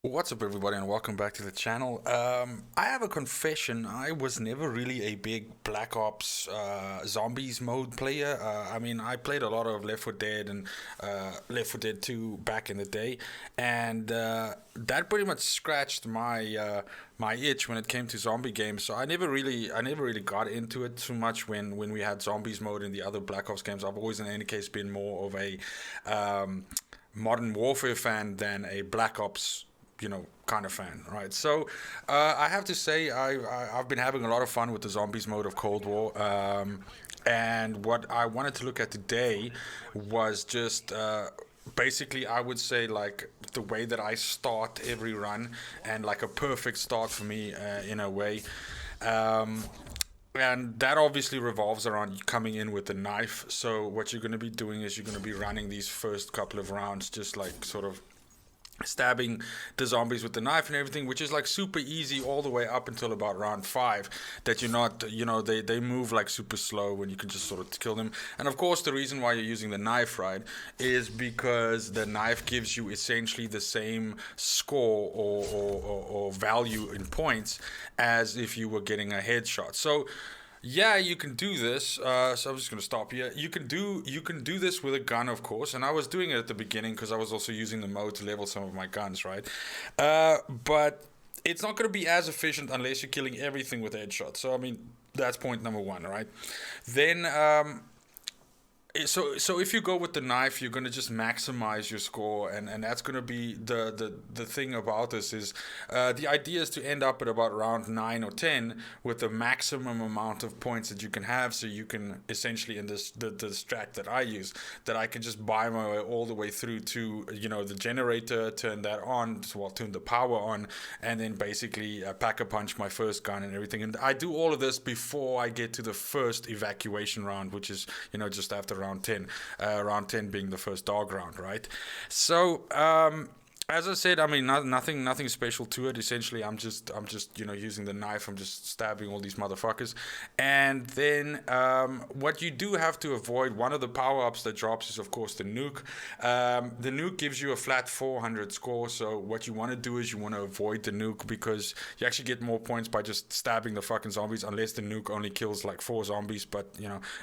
What's up, everybody, and welcome back to the channel. I have a confession. I was never really a big Black Ops zombies mode player. I played a lot of Left 4 Dead and Left 4 Dead 2 back in the day, and that pretty much scratched my itch when it came to zombie games. So I never really got into it too much when we had zombies mode in the other Black Ops games. I've always, in any case, been more of a Modern Warfare fan than a Black Ops kind of fan, right? So I have to say I've been having a lot of fun with the zombies mode of Cold War, and what I wanted to look at today was just basically, I would say, like, the way that I start every run, and like a perfect start for me in a way. And that obviously revolves around coming in with a knife. So what you're going to be doing is you're going to be running these first couple of rounds just like sort of stabbing the zombies with the knife and everything, which is like super easy all the way up until about round 5, that you're not, they move like super slow when you can just sort of kill them. And of course, the reason why you're using the knife, right, is because the knife gives you essentially the same score or value in points as if you were getting a headshot. So yeah, you can do this. So I'm just gonna stop here. You can do this with a gun, of course, and I was doing it at the beginning because I was also using the mode to level some of my guns, right? But it's not gonna be as efficient unless you're killing everything with headshots. So I mean, that's point number one, right? Then so if you go with the knife, you're gonna just maximize your score, and that's gonna be the thing about this is the idea is to end up at about round 9 or 10 with the maximum amount of points that you can have, so you can essentially, in this the strat that I use, that I can just buy my way all the way through to the generator, turn that on, well, turn the power on, and then basically pack a punch my first gun and everything. And I do all of this before I get to the first evacuation round, which is just after round 10, round 10 being the first dog round, right? So as I said, I mean, nothing special to it. Essentially, I'm just using the knife. I'm just stabbing all these motherfuckers. And then what you do have to avoid, one of the power-ups that drops is, of course, the nuke. The nuke gives you a flat 400 score. So what you want to do is you want to avoid the nuke, because you actually get more points by just stabbing the fucking zombies, unless the nuke only kills like 4 zombies. But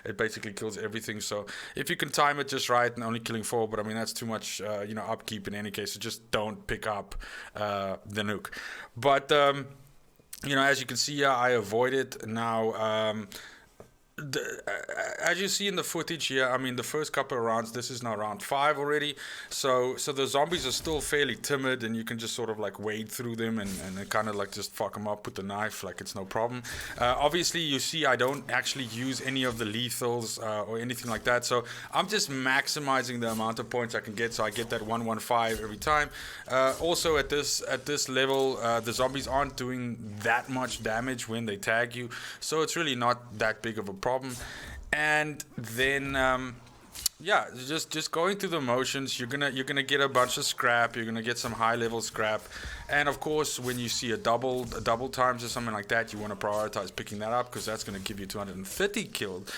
it basically kills everything. So if you can time it just right and only killing 4, but I mean, that's too much upkeep in any case. So just don't pick up the nuke. But as you can see here, I avoid it now. As you see in the footage here, I mean, the first couple of rounds, this is now round 5 already, so the zombies are still fairly timid, and you can just sort of like wade through them and kind of like just fuck them up with the knife like it's no problem. Obviously, you see I don't actually use any of the lethals or anything like that, so I'm just maximizing the amount of points I can get, so I get that 115 every time. Also at this level, the zombies aren't doing that much damage when they tag you, so it's really not that big of a problem. And then just going through the motions, you're gonna get a bunch of scrap, you're gonna get some high level scrap, and of course when you see a double times or something like that, you want to prioritize picking that up, because that's gonna give you 250 killed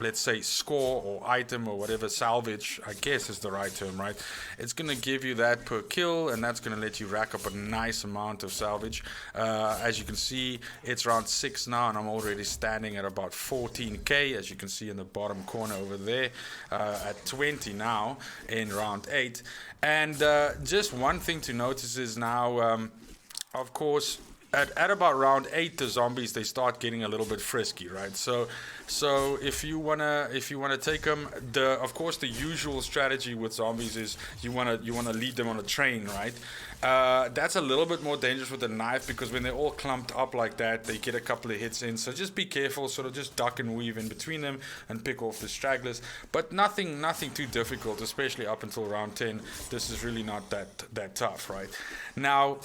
let's say score or item or whatever, salvage, I guess is the right term, right? It's going to give you that per kill, and that's going to let you rack up a nice amount of salvage. As you can see, it's round 6 now, and I'm already standing at about 14k, as you can see in the bottom corner over there, at 20 now in round 8. And just one thing to notice is now, of course, at about round 8, the zombies, they start getting a little bit frisky, right? So if you wanna take them, of course the usual strategy with zombies is you wanna lead them on a train, right? That's a little bit more dangerous with a knife, because when they're all clumped up like that, they get a couple of hits in. So just be careful, sort of just duck and weave in between them and pick off the stragglers. But nothing too difficult, especially up until round 10. This is really not that tough, right? Now,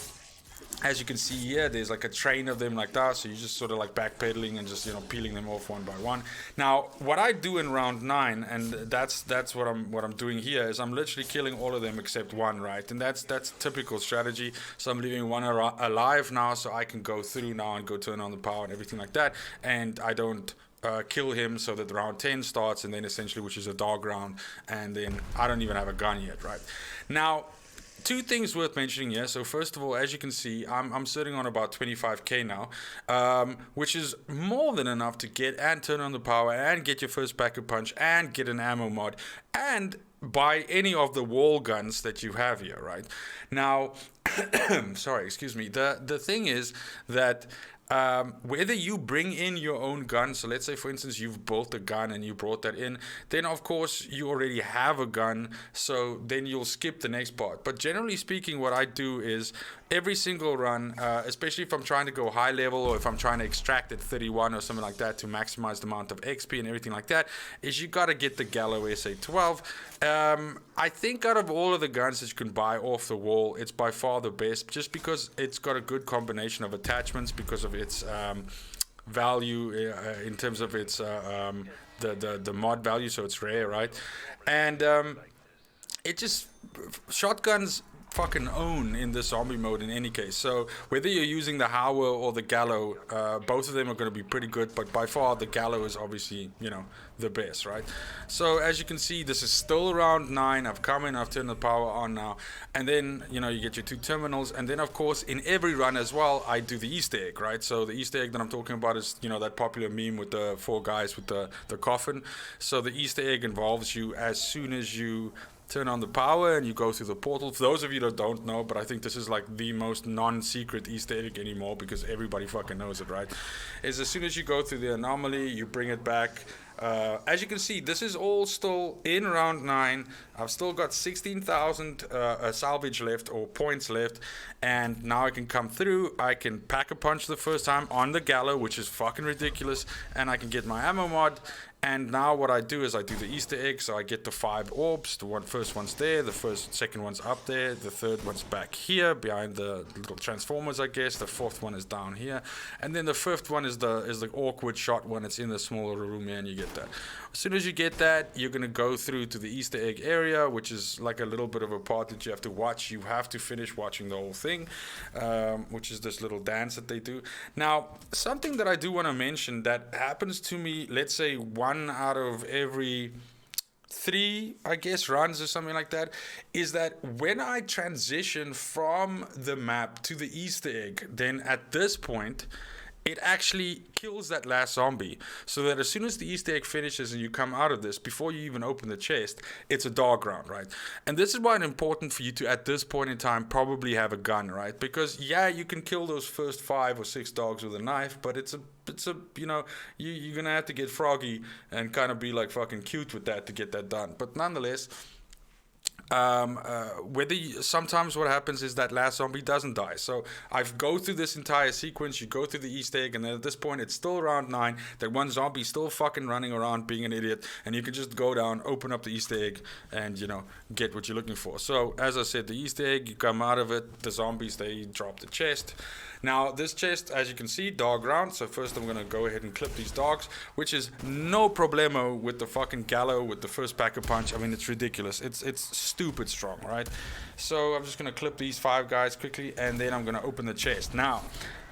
as you can see here, there's like a train of them like that, so you're just sort of like backpedaling and just peeling them off one by one. Now what I do in round 9, and that's what I'm doing here, is I'm literally killing all of them except one, right? And that's typical strategy. So I'm leaving one alive now, so I can go through now and go turn on the power and everything like that, and I don't kill him, so that round 10 starts, and then essentially, which is a dog round, and then I don't even have a gun yet, right? Now two things worth mentioning here. So first of all, as you can see, I'm sitting on about 25k now, which is more than enough to get and turn on the power and get your first pack-a-punch and get an ammo mod and buy any of the wall guns that you have here, right? Now, sorry, excuse me. The thing is that whether you bring in your own gun, so let's say for instance you've built a gun and you brought that in, then of course you already have a gun, so then you'll skip the next part. But generally speaking, what I do is every single run, especially if I'm trying to go high level or if I'm trying to extract at 31 or something like that to maximize the amount of XP and everything like that, is you gotta get the Gallo SA12. I think out of all of the guns that you can buy off the wall, it's by far the best, just because it's got a good combination of attachments, because of its value in terms of its the mod value, so it's rare, right? And it just, shotguns fucking own in the zombie mode in any case. So whether you're using the Hauer or the Gallo, both of them are going to be pretty good, but by far the Gallo is obviously, you know, the best, right? So as you can see, this is still around 9. I've come in, I've turned the power on now, and then, you know, you get your 2 terminals, and then of course in every run as well I do the Easter egg, right? So the Easter egg that I'm talking about is, you know, that popular meme with the 4 guys with the coffin. So the Easter egg involves you, as soon as you turn on the power and you go through the portal. For those of you that don't know, but I think this is like the most non-secret Easter egg anymore, because everybody fucking knows it, right? Is as soon as you go through the anomaly, you bring it back. As you can see, this is all still in round 9. I've still got 16,000 salvage left, or points left, and now I can come through. I can pack a punch the first time on the Gallo, which is fucking ridiculous, and I can get my ammo mod. And now what I do is I do the Easter egg, so I get the 5 orbs. The first one's there, the second one's up there, the third one's back here behind the little transformers, I guess. The fourth one is down here, and then the fifth one is the awkward shot one. It's in the smaller room here, and you get that. As soon as you get that, you're gonna go through to the Easter egg area, which is like a little bit of a part that you have to watch. You have to finish watching the whole thing, which is this little dance that they do. Now, something that I do want to mention that happens to me, let's say 1 out of every 3, I guess, runs or something like that, is that when I transition from the map to the Easter egg, then at this point it actually kills that last zombie, so that as soon as the Easter egg finishes and you come out of this, before you even open the chest, it's a dog round, right? And this is why it's important for you to, at this point in time, probably have a gun, right? Because yeah, you can kill those first 5 or 6 dogs with a knife, but it's a you know, you're gonna have to get froggy and kind of be like fucking cute with that to get that done. But nonetheless, sometimes what happens is that last zombie doesn't die. So I go through this entire sequence, you go through the Easter egg, and then at this point it's still around 9. That one zombie still fucking running around being an idiot, and you can just go down, open up the Easter egg, and, you know, get what you're looking for. So as I said, the Easter egg, you come out of it, the zombies, they drop the chest. Now this chest, as you can see, dog round. So first I'm gonna go ahead and clip these dogs, which is no problemo with the fucking Gallo, with the first pack-a-punch. I mean, it's ridiculous. It's stupid strong, right? So I'm just gonna clip these 5 guys quickly, and then I'm gonna open the chest. Now,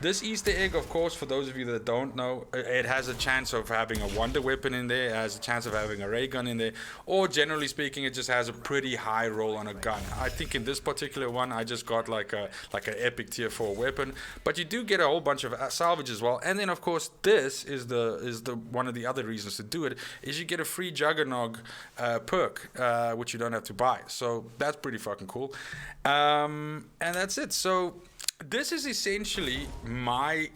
this Easter egg, of course, for those of you that don't know, it has a chance of having a wonder weapon in there, it has a chance of having a ray gun in there, or generally speaking, it just has a pretty high roll on a gun. I think in this particular one, I just got like an epic tier 4 weapon, but you do get a whole bunch of salvage as well. And then, of course, this is the one of the other reasons to do it, is you get a free Juggernog perk, which you don't have to buy. So that's pretty fucking cool. And that's it. So this is essentially my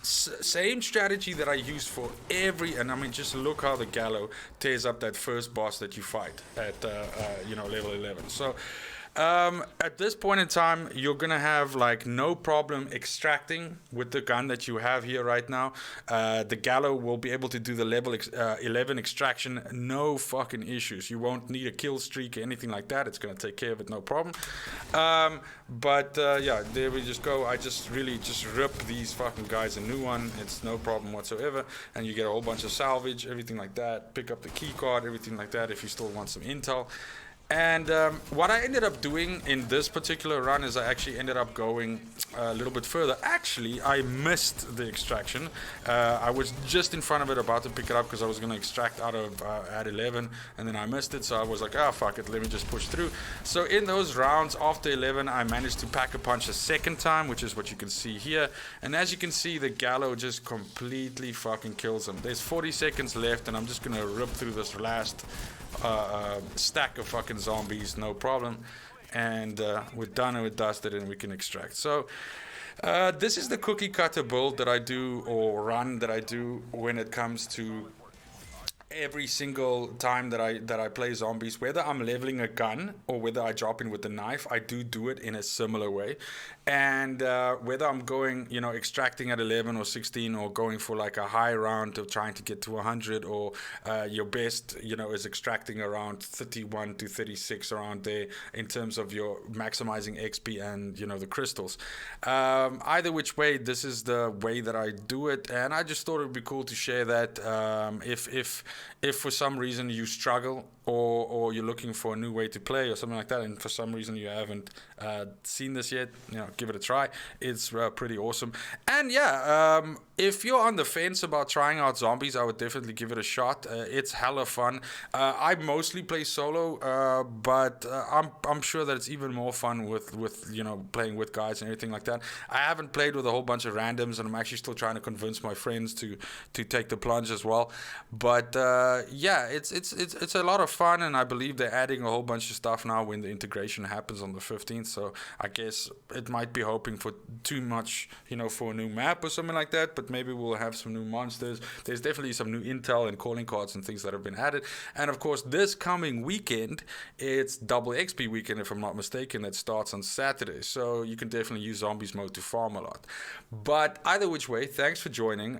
same strategy that I use for and I mean, just look how the Gallo tears up that first boss that you fight at you know, level 11. So at this point in time, you're gonna have like no problem extracting with the gun that you have here right now. The Gallo will be able to do the level 11 extraction, no fucking issues. You won't need a kill streak or anything like that. It's gonna take care of it, no problem. Yeah, there we just go. I just really just rip these fucking guys a new one. It's no problem whatsoever, and you get a whole bunch of salvage, everything like that. Pick up the key card, everything like that, if you still want some intel. And what I ended up doing in this particular run is I actually ended up going a little bit further. Actually, I missed the extraction. I was just in front of it, about to pick it up because I was going to extract out of at 11, and then I missed it. So I was like, fuck it, let me just push through. So in those rounds after 11, I managed to pack a punch a second time, which is what you can see here. And as you can see, the Gallo just completely fucking kills him. There's 40 seconds left, and I'm just going to rip through this last stack of fucking zombies, no problem. And we're done and we're dusted, and we can extract. So this is the cookie cutter build that I do, or run that I do, when it comes to every single time that I play zombies. Whether I'm leveling a gun or whether I drop in with the knife, I do it in a similar way. And whether I'm going, extracting at 11 or 16, or going for like a high round of trying to get to 100, or your best, is extracting around 31 to 36, around there, in terms of your maximizing XP and, the crystals. Either which way, this is the way that I do it. And I just thought it would be cool to share that. If for some reason you struggle, or you're looking for a new way to play or something like that, and for some reason you haven't seen this yet, give it a try. It's pretty awesome. And if you're on the fence about trying out zombies, I would definitely give it a shot. It's hella fun. I mostly play solo, but I'm sure that it's even more fun with playing with guys and everything like that. I haven't played with a whole bunch of randoms, and I'm actually still trying to convince my friends to take the plunge as well. But it's a lot of fun, and I believe they're adding a whole bunch of stuff now when the integration happens on the 15th. So I guess it might be hoping for too much, for a new map or something like that, but maybe we'll have some new monsters. There's definitely some new intel and calling cards and things that have been added. And of course, this coming weekend, it's double XP weekend, if I'm not mistaken. That starts on Saturday, so you can definitely use zombies mode to farm a lot. But either which way, thanks for joining.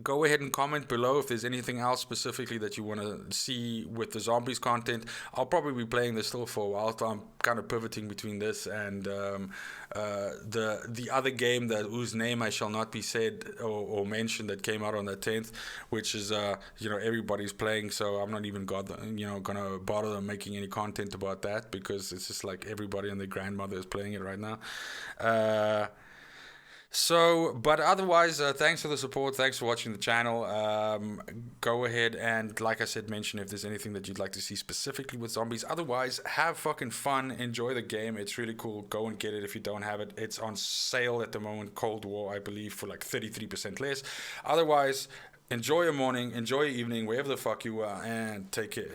Go ahead and comment below if there's anything else specifically that you want to see with the zombies content. I'll probably be playing this still for a while, so I'm kind of pivoting between this and the other game whose name I shall not be said or mentioned, that came out on the 10th, which is everybody's playing. So I'm not even gonna bother them making any content about that, because it's just like everybody and their grandmother is playing it right now. But otherwise, thanks for the support. Thanks for watching the channel. Go ahead and, like I said, mention if there's anything that you'd like to see specifically with zombies. Otherwise, have fucking fun. Enjoy the game. It's really cool. Go and get it if you don't have it. It's on sale at the moment, Cold War, I believe, for like 33% less. Otherwise, enjoy your morning, enjoy your evening, wherever the fuck you are, and take care.